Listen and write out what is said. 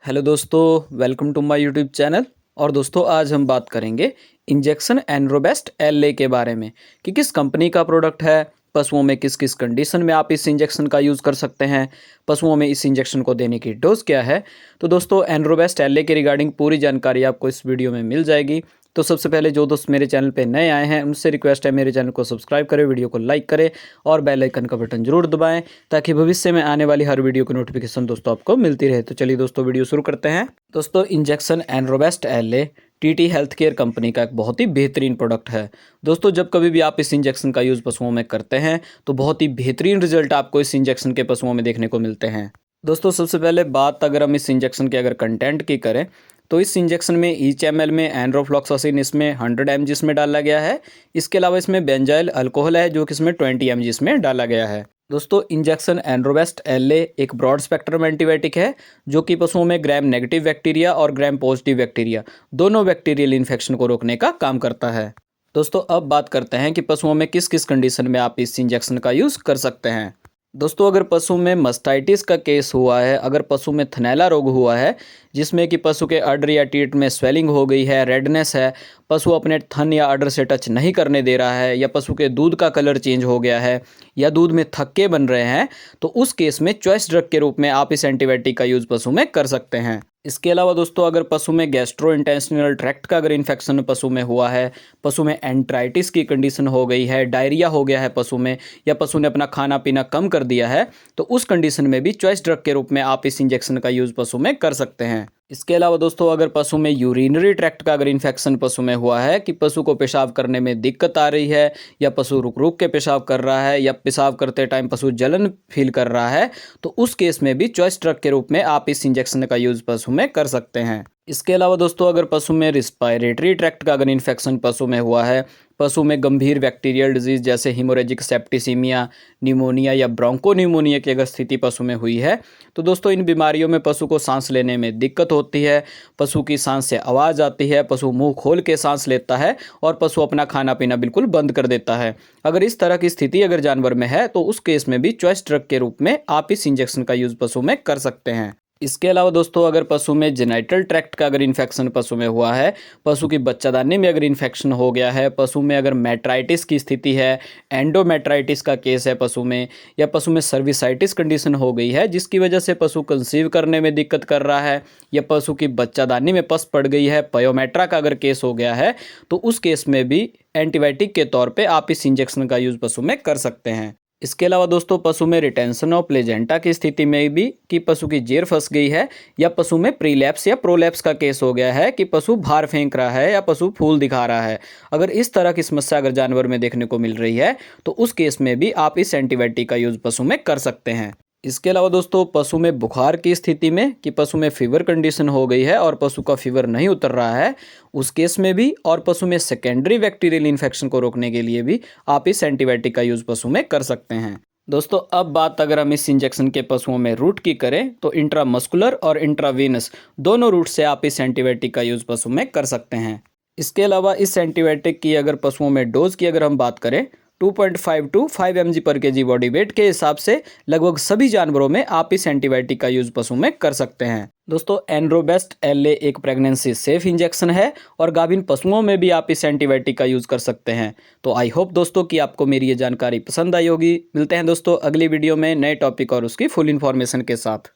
Hello दोस्तों, welcome to my YouTube channel. और दोस्तों आज हम बात करेंगे इंजेक्शन एनरोबेस्ट एलए के बारे में कि किस कंपनी का प्रोडक्ट है, पशुओं में किस किस कंडीशन में आप इस इंजेक्शन का यूज़ कर सकते हैं, पशुओं में इस इंजेक्शन को देने की डोज क्या है। तो दोस्तों एनरोबेस्ट एलए के रिगार्डिंग पूरी जानकारी आपको इस वीडियो में मिल जाएगी। तो सबसे पहले जो दोस्त मेरे चैनल पे नए आए हैं उनसे रिक्वेस्ट है मेरे चैनल को सब्सक्राइब करें, वीडियो को लाइक करें और बेल आइकन का बटन जरूर दबाएं ताकि भविष्य में आने वाली हर वीडियो की नोटिफिकेशन दोस्तों आपको मिलती रहे। तो चलिए दोस्तों वीडियो शुरू करते हैं। दोस्तों injection Enrobest LA TT health care company का एक बहुत ही बेहतरीन प्रोडक्ट है। दोस्तों जब कभी भी आप इस इंजेक्शन का यूज़ पशुओं में करते हैं तो बहुत ही बेहतरीन रिजल्ट आपको इस इंजेक्शन के पशुओं में देखने को मिलते हैं। दोस्तों सबसे पहले बात अगर हम इस इंजेक्शन के अगर कंटेंट की करें तो इस इंजेक्शन में ईच एमएल में एनरोफ्लॉक्सासिन इसमें 100 mg इसमें डाला गया है। इसके अलावा इसमें बेंजाइल अल्कोहल है जो कि इसमें 20 mg इसमें डाला गया है। दोस्तों इंजेक्शन एनरोबेस्ट एलए एक ब्रॉड स्पेक्ट्रम एंटीबायोटिक है जो कि पशुओं में ग्राम नेगेटिव बैक्टीरिया और ग्राम पॉजिटिव बैक्टीरिया दोनों बैक्टीरियल इन्फेक्शन को रोकने का काम करता है। दोस्तों अब बात करते हैं कि पशुओं में किस किस कंडीशन में आप इस इंजेक्शन का यूज़ कर सकते हैं। दोस्तों अगर पशु में मस्टाइटिस का केस हुआ है, अगर पशु में थनैला रोग हुआ है जिसमें कि पशु के अडर या टीट में स्वेलिंग हो गई है, रेडनेस है, पशु अपने थन या अडर से टच नहीं करने दे रहा है, या पशु के दूध का कलर चेंज हो गया है, या दूध में थक्के बन रहे हैं, तो उस केस में चॉइस ड्रग के रूप में आप इस एंटीबायोटिक का यूज़ पशु में कर सकते हैं। इसके अलावा दोस्तों अगर पशु में गैस्ट्रो इंटेस्टिनल ट्रैक्ट का अगर इन्फेक्शन पशु में हुआ है, पशु में एंट्राइटिस की कंडीशन हो गई है, डायरिया हो गया है पशु में, या पशु ने अपना खाना पीना कम कर दिया है, तो उस कंडीशन में भी चॉइस ड्रग के रूप में आप इस इंजेक्शन का यूज़ पशु में कर सकते हैं। इसके अलावा दोस्तों अगर पशु में यूरिनरी ट्रैक्ट का अगर इन्फेक्शन पशु में हुआ है कि पशु को पेशाब करने में दिक्कत आ रही है, या पशु रुक रुक के पेशाब कर रहा है, या पेशाब करते टाइम पशु जलन फील कर रहा है, तो उस केस में भी चॉइस ड्रग के रूप में आप इस इंजेक्शन का यूज़ पशु में कर सकते हैं। इसके अलावा दोस्तों अगर पशु में रिस्पायरेटरी ट्रैक्ट का अगर इन्फेक्शन पशु में हुआ है, पशु में गंभीर बैक्टीरियल डिजीज जैसे हिमोरेजिक सेप्टिसीमिया, निमोनिया या ब्रोंकोनिमोनिया की अगर स्थिति पशु में हुई है, तो दोस्तों इन बीमारियों में पशु को सांस लेने में दिक्कत होती है, पशु की सांस से आवाज़ आती है, पशु मुंह खोल के सांस लेता है और पशु अपना खाना पीना बिल्कुल बंद कर देता है। अगर इस तरह की स्थिति अगर जानवर में है तो उस केस में भी चॉइस ड्रग के रूप में आप इस इंजेक्शन का यूज़ पशु में कर सकते हैं। इसके अलावा दोस्तों अगर पशु में जेनाइटल ट्रैक्ट का अगर इन्फेक्शन पशु में हुआ है, पशु की बच्चादानी में अगर इन्फेक्शन हो गया है, पशु में अगर मेट्राइटिस की स्थिति है, एंडोमेट्राइटिस का केस है पशु में, या पशु में सर्विसाइटिस कंडीशन हो गई है जिसकी वजह से पशु कंसीव करने में दिक्कत कर रहा है, या पशु की बच्चादानी में पस पड़ गई है, पयोमेट्रा का अगर केस हो गया है, तो उस केस में भी एंटीबायोटिक के तौर पर आप इस इंजेक्शन का यूज़ पशु में कर सकते हैं। इसके अलावा दोस्तों पशु में रिटेंशन ऑफ प्लेजेंटा की स्थिति में भी कि पशु की जेर फंस गई है, या पशु में प्रीलैप्स या प्रोलैप्स का केस हो गया है कि पशु भार फेंक रहा है या पशु फूल दिखा रहा है, अगर इस तरह की समस्या अगर जानवर में देखने को मिल रही है तो उस केस में भी आप इस एंटीबायोटिक का यूज़ पशु में कर सकते हैं। इसके अलावा दोस्तों पशु में बुखार की स्थिति में कि पशु में फीवर कंडीशन हो गई है और पशु का फीवर नहीं उतर रहा है, उस केस में भी, और पशु में सेकेंडरी बैक्टीरियल इन्फेक्शन को रोकने के लिए भी आप इस एंटीबायोटिक का यूज़ पशु में कर सकते हैं। दोस्तों अब बात अगर हम इस इंजेक्शन के पशुओं में रूट की करें तो इंट्रामस्कुलर और इंट्रावीनस दोनों रूट से आप इस एंटीबायोटिक का यूज़ पशु में कर सकते हैं। इसके अलावा इस एंटीबायोटिक की अगर पशुओं में डोज की अगर हम बात करें 2.5 टू 5 mg पर केजी बॉडी वेट के हिसाब से लगभग सभी जानवरों में आप इस एंटीबायोटिक का यूज़ पशु में कर सकते हैं। दोस्तों एनरोबेस्ट एलए एक प्रेगनेंसी सेफ इंजेक्शन है और गाभिन पशुओं में भी आप इस एंटीबायोटिक का यूज़ कर सकते हैं। तो आई होप दोस्तों कि आपको मेरी ये जानकारी पसंद आई होगी। मिलते हैं दोस्तों अगली वीडियो में नए टॉपिक और उसकी फुल इन्फॉर्मेशन के साथ।